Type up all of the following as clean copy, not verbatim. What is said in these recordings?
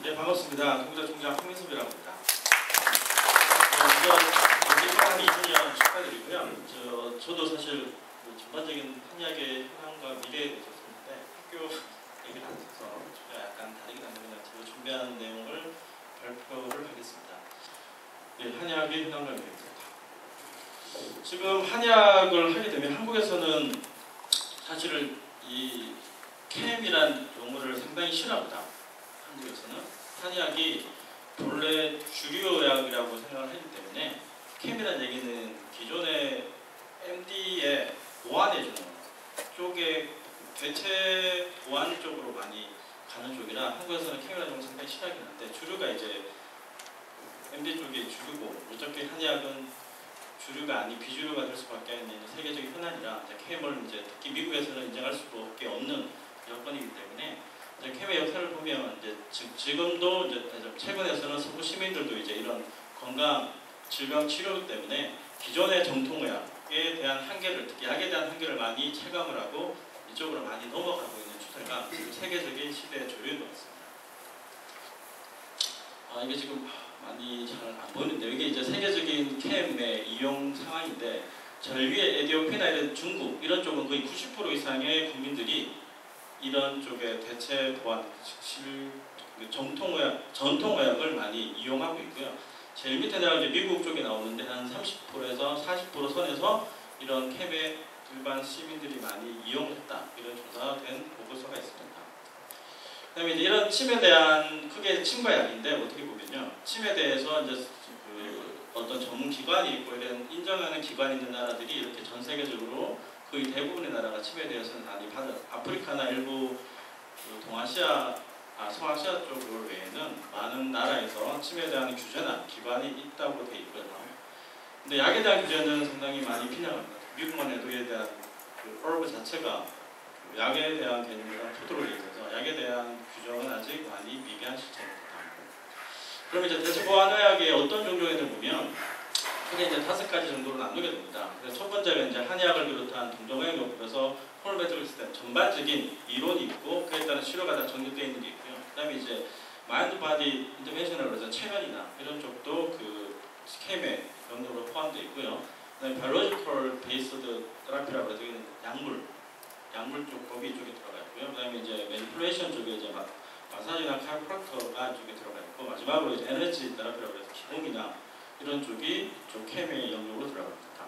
네, 반갑습니다. 동부자 총장 황민섭이라고 합니다. 먼저 한 2000년 축하드리고요. 저도 사실 전반적인 한의학의 현황과 미래에 대해서 썼는데 학교 얘기를 안 해서 제가 약간 다르게 나누면 제가 준비한 내용을 발표를 하겠습니다. 네, 한의학의 현황과 미래입니다. 지금 한의학을 하게 되면 한국에서는 사실은 이 캠이란 용어를 상당히 싫어합니다. 한국에서는 한의학이 본래 주류의학이라고 생각을 하기 때문에 캠이라는 얘기는 기존의 MD의 보완해주는 쪽에 대체 보완 쪽으로 많이 가는 쪽이라 한국에서는 캠이라는 용어를 상당히 싫어하긴 한데 주류가 이제 MD 쪽이 주류고 어차피 한의학은 주류가 아닌 비주류가 될 수밖에 없는 세계적인 현안이라 캠을 이제 특히 미국에서는 인정할 수밖에 없는 여건이기 때문에 이제 캠의 역사를 보면 이제 지금도 이제 최근에서는 서구 시민들도 이제 이런 건강 질병 치료 때문에 기존의 정통의학에 대한 한계를 특히 약에 대한 한계를 많이 체감을 하고 이쪽으로 많이 넘어가고 있는 추세가 세계적인 시대의 조류인 것 같습니다. 이게 지금 많이 잘 안 보이는데 이게 이제 세계적인 캠의 이용 상황인데 제일 위에 에티오피아나 이런 중국 이런 쪽은 거의 90% 이상의 국민들이 이런 쪽에 대체 보완, 전통의학을 많이 이용하고 있고요. 제일 밑에 내가 이제 미국 쪽에 나오는데 한 30%에서 40% 선에서 이런 캠에 일반 시민들이 많이 이용했다 이런 조사된 보고서가 있습니다. 그다음에 이제 이런 침에 대한 크게 침과 약인데 어떻게 보면요, 침에 대해서 이제 어떤 전문 기관이 있고 이런 인정하는 기관이 있는 나라들이 이렇게 전 세계적으로 거의 대부분의 나라가 침에 대해서는 많이 받아. 아프리카나 일부 동아시아, 서아시아 쪽 외에는 많은 나라에서 침에 대한 규제나 기관이 있다고 돼 있고요. 근데 약에 대한 규제는 상당히 많이 빈약합니다. 미국만 해도 이에 대한 얼브 자체가 약에 대한 개념이랑 토도로 돼 있어서 약에 대한 규정은 아직 많이 미비한 시점입니다. 그럼 이제 대체보완의학의 어떤 종류인을 보면 크게 이제 5가지 정도로 나누게 됩니다. 그래서 첫 번째가 이제 한의학을 비롯한 동종의학 연구에서 폴메트를 쓸 때 전반적인 이론이 있고 그에 따른 치료가 다 정립되어 있는 게 있고요. 그다음에 이제 마인드 바디 인터벤션을 그래서 체면이나 이런 쪽도 그 캠의 영역으로 포함되어 있고요. 그다음에 바이올로지컬 베이스드 테라피라고 해서 약물 쪽 법이 이쪽에 들어가 있고요. 그다음에 이제 매니플레이션 쪽에 이제 마사지나 카이로프락터가 이쪽에 들어가 있고 마지막으로 이제 에너지 테라피라고 해서 기공이나 이런 쪽이 좀 캠의 영역으로 들어갑니다.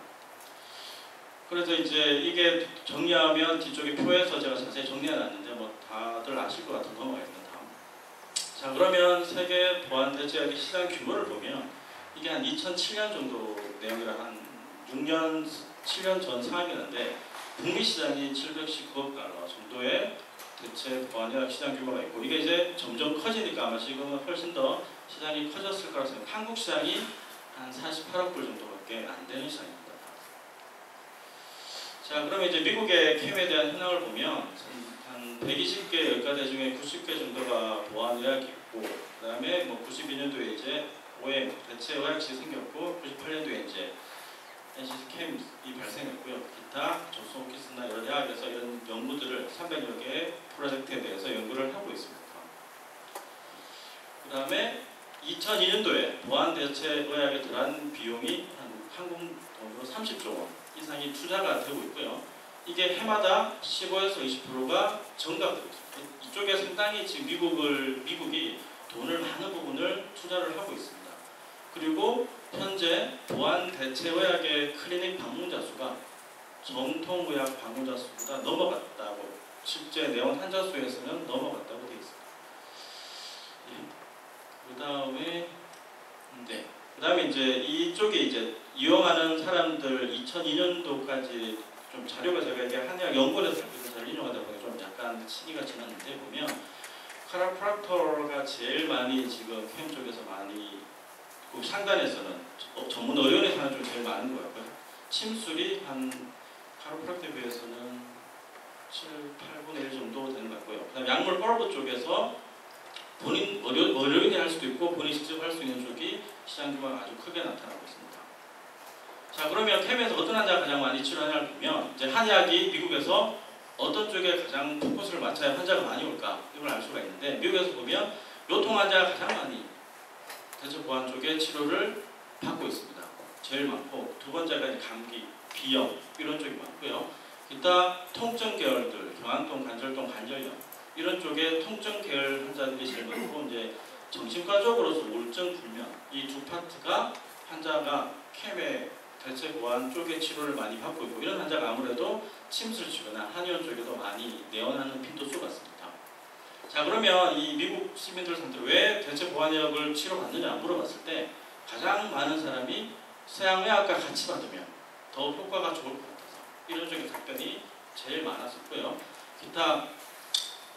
그래서 이제 이게 정리하면 뒤쪽에 표에서 제가 자세히 정리해놨는데 뭐 다들 아실 것 같은 넘어가겠습니다. 자, 그러면 세계 보완 대체약의 시장 규모를 보면 이게 한 2007년 정도 내용이라 한 6년, 7년 전 상황이었는데 북미 시장이 719억 달러 정도의 대체 보완약 시장 규모가 있고 이게 이제 점점 커지니까 아마 지금은 훨씬 더 시장이 커졌을 거라고 생각합니다. 한국 시장이 한 48억 불 정도밖에 안 되는 시장입니다. 자, 그러면 이제 미국의 캠에 대한 현황을 보면 한 120개 의과대 중에 90개 정도가 보완의학이 있고 그 다음에 뭐 92년도에 이제 OM 대체 의학실이 생겼고 98년도에 이제 NCT 캠이 발생했고요. 기타 존스홉킨스나 여러 대학에서 이런 연구들을 300여 개의 프로젝트에 대해서 연구를 하고 있습니다. 그 다음에 2002년도에 보완 대체 의학에 들어간 비용이 한국 돈으로 30조 원 이상이 투자가 되고 있고요. 이게 해마다 15에서 20%가 증가되고 있습니다. 이쪽에 상당히 지금 미국이 돈을 많은 부분을 투자를 하고 있습니다. 그리고 현재 보완 대체의학의 클리닉 방문자 수가 정통의학 방문자 수보다 넘어갔다고 실제 내원 환자 수에서는 넘어갔다고 되어 있습니다. 그 다음에 이제 이쪽에 이제 이용하는 사람들 2002년도까지 좀 자료가 제가 이게 한의학 연구에서 잘 인용하다 보니 좀 약간 시기가 지났는데 보면 카이로프락터가 제일 많이 지금 캠 쪽에서 많이 그 상단에서는 전문 의료원에서 하는 쪽 제일 많은 것 같고요. 침술이 한 카이로프락터에 비해서는 7, 8분의 1 정도 되는 것 같고요. 그다음에 약물 펄브 쪽에서 본인 의료인이 할 수도 있고 본인 직접 할 수 있는 쪽이 시장 규모가 아주 크게 나타나고 있습니다. 자, 그러면 캠에서 어떤 환자가 가장 많이 치료하냐를 보면 이제 한의학이 미국에서 어떤 쪽에 가장 포커스를 맞춰야 환자가 많이 올까 이걸 알 수가 있는데 미국에서 보면 요통 환자가 가장 많이 대체보안 쪽에 치료를 받고 있습니다. 제일 많고 두 번째가 이제 감기, 비염 이런 쪽이 많고요. 기타 통증 계열들, 경환통, 관절통, 관절염 이런 쪽에 통증 계열 환자들이 제일 많고 이제 정신과적으로서 우울증, 불면 이 두 파트가 환자가 캠의 대체보안 쪽에 치료를 많이 받고 있고 이런 환자가 아무래도 침술 치료나 한의원 쪽에도 많이 내원하는 빈도수 같습니다. 자 그러면 이 미국 시민들 상태로 왜 대체보안약을 치료받느냐 물어봤을 때 가장 많은 사람이 서양의학과 같이 받으면 더 효과가 좋을 것 같아서 이런 쪽의 답변이 제일 많았었고요. 기타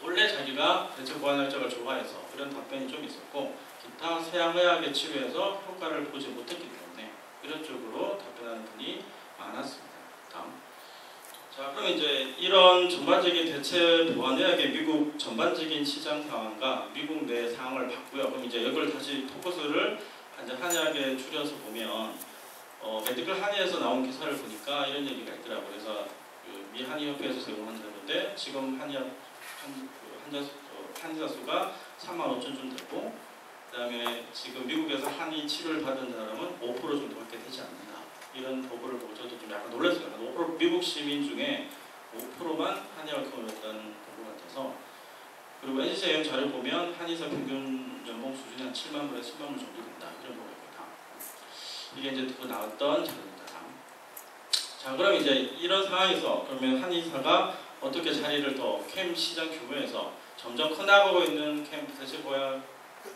원래 자기가 대체보안약을 좋아해서 이런 답변이 좀 있었고 기타 서양의학의 치료에서 효과를 보지 못했기 때문에 이런 쪽으로 답변하는 분이 많았습니다. 다음. 자, 그럼 이제 이런 전반적인 대체보안의학의 미국 전반적인 시장 상황과 미국 내 상황을 봤고요. 그럼 이제 이걸 다시 포커스를 이제 한의학에 줄여서 보면 메디컬 한의에서 나온 기사를 보니까 이런 얘기가 있더라고요. 그래서 미 한의협회에서 제공한다는 건데 지금 한의학 한의사 수가 35,000좀 되고 그 다음에 지금 미국에서 한의 치료를 받은 사람은 5% 정도밖에 되지 않는다. 이런 보고를 보고 저도 좀 약간 놀랐어요. 5% 미국 시민 중에 5%만 한의학을 경험했다는 보고 같아서 그리고 NCCAM 자료 보면 한의사 평균 연봉 수준이 한 7만 불에서 10만 불 정도 된다. 이런 보고입니다. 이게 이제 그 나왔던 자료입니다. 자 그럼 이제 이런 상황에서 그러면 한의사가 어떻게 자리를 더 캠 시장 규모에서 점점 커나가고 있는 캠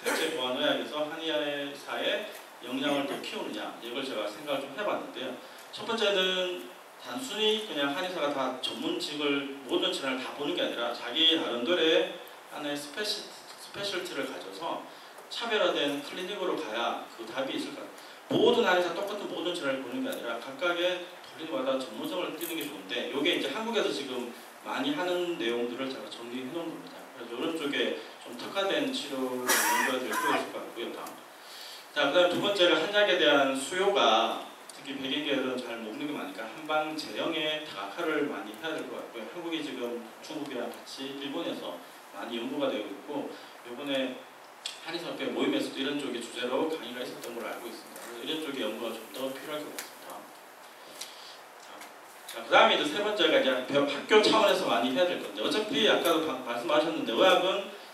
대체보안의학에서 한의사의 역량을 더 키우느냐 이걸 제가 생각을 좀 해봤는데요. 첫 번째는 단순히 그냥 한의사가 다 전문직을 모든 질환을 다 보는 게 아니라 자기 나름대로의 하나의 스페셜티를 가져서 차별화된 클리닉으로 가야 그 답이 있을 것 같아요. 모든 한의사 똑같은 모든 질환을 보는 게 아니라 각각의 클리닉마다 전문성을 띄는 게 좋은데 이게 이제 한국에서 지금 많이 하는 내용들을 제가 정리해 놓은 겁니다. 그래서 이런 쪽에 좀 특화된 치료를 연구해야 될 필요가 있을 것 같고요. 자, 그 다음 두 번째가 한약에 대한 수요가 특히 백인계열은 잘 모르는 게 많으니까 한방 제형에 다각화를 많이 해야 될 것 같고요. 한국이 지금 중국이랑 같이 일본에서 많이 연구가 되고 있고 이번에 한의사협회 모임에서도 이런 쪽의 주제로 강의가 있었던 걸로 알고 있습니다. 그래서 이런 쪽의 연구가 좀 더 필요할 것 같습니다. 자, 그 다음에 이제 세 번째가 이제 학교 차원에서 많이 해야 될 건데 어차피 아까도 말씀하셨는데 의학은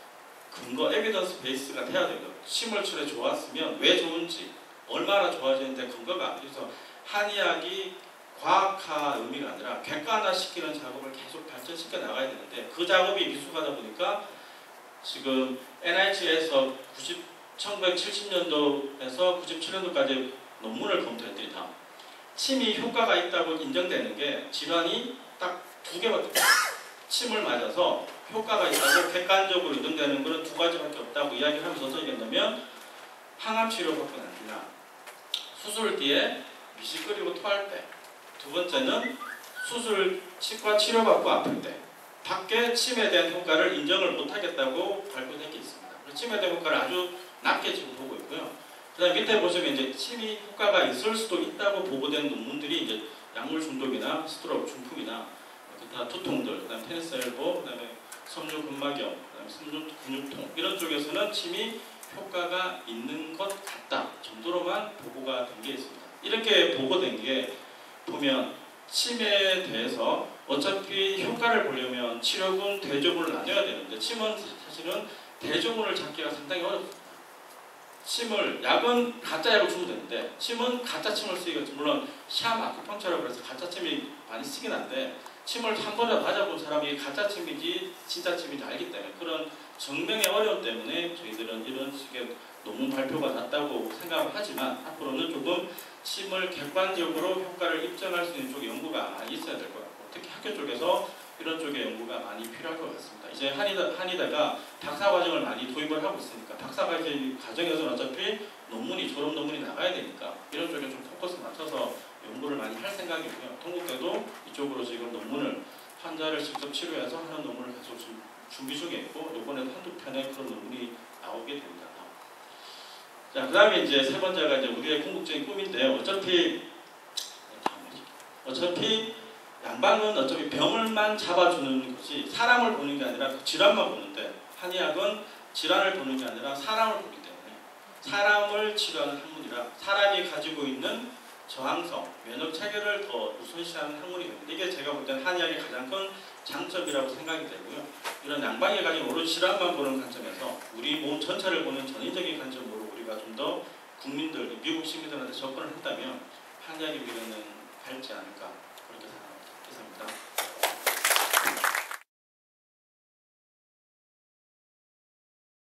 근거, 에비던스 베이스가 돼야 되거든요. 침울출에 좋았으면 왜 좋은지, 얼마나 좋아지는데 근거가 그래서 한의학이 과학화 의미가 아니라 객관화 시키는 작업을 계속 발전시켜 나가야 되는데 그 작업이 미숙하다 보니까 지금 NIH에서 1970년도에서 97년도까지 논문을 검토했더니 다 침이 효과가 있다고 인정되는 게 질환이 딱 두 개밖에 없어요. 침을 맞아서 효과가 있다고 객관적으로 인정되는 것은 두 가지밖에 없다고 이야기를 하면서 어떤 얘기했냐면 항암 치료 받고 난 뒤나 수술 뒤에 미식거리고 토할 때 두 번째는 수술 치과 치료받고 아플 때 밖에 침에 대한 효과를 인정을 못하겠다고 발표된 게 있습니다. 침에 대한 효과를 아주 낮게 지금 보고 있고요. 그 다음 밑에 보시면 이제 침이 효과가 있을 수도 있다고 보고된 논문들이 이제 약물 중독이나 스트로크, 중풍이나 기타 두통들, 그 다음 테니스 엘보, 그 다음에 섬유 근막염, 그 다음에 섬유 근육통 이런 쪽에서는 침이 효과가 있는 것 같다 정도로만 보고가 된 게 있습니다. 이렇게 보고된 게 보면 침에 대해서 어차피 효과를 보려면 치료군, 대조군을 나눠야 되는데 침은 사실은 대조군을 찾기가 상당히 어렵습니다. 침을 약은 가짜 약을 주면 되는데 침은 가짜 침을 쓰기가 물론 샴 아쿠펑처라고 해서 가짜 침이 많이 쓰긴 한데 침을 한 번에 맞아본 사람이 가짜 침인지 진짜 침인지 알기 때문에 그런 증명의 어려움 때문에 저희들은 이런 식의 논문 발표가 났다고 생각을 하지만 앞으로는 조금 침을 객관적으로 효과를 입증할 수 있는 쪽의 연구가 많이 있어야 될 것 같고 특히 학교 쪽에서 이런 쪽의 연구가 많이 필요할 것 같습니다. 이제 한의대가 박사과정을 많이 도입을 하고 있으니까 박사과정에서는 어차피 졸업 논문이 나가야 되니까 이런 쪽에 좀 포커스 맞춰서 연구를 많이 할 생각이고요. 동국대도 이쪽으로 지금 논문을 환자를 직접 치료해서 하는 논문을 계속 지금 준비 중에 있고 이번에도 한두 편의 그런 논문이 나오게 됩니다. 자, 그 다음에 이제 세 번째가 이제 우리의 궁극적인 꿈인데 어차피 양방은 어차피 병을만 잡아주는 것이 사람을 보는 게 아니라 그 질환만 보는데 한의학은 질환을 보는 게 아니라 사람을 보기 때문에 사람을 치료하는 학문이라 사람이 가지고 있는 저항성, 면역 체계를 더 우선시하는 학문이 됩니다. 이게 제가 볼 때는 한의학의 가장 큰 장점이라고 생각이 되고요. 이런 양방이 가진 오로지 질환만 보는 관점에서 우리 몸 전체를 보는 전인적인 관점으로 우리가 좀 더 국민들, 미국 시민들한테 접근을 했다면 한의학의 미래는 밝지 않을까 그렇게 생각합니다. 이상입니다.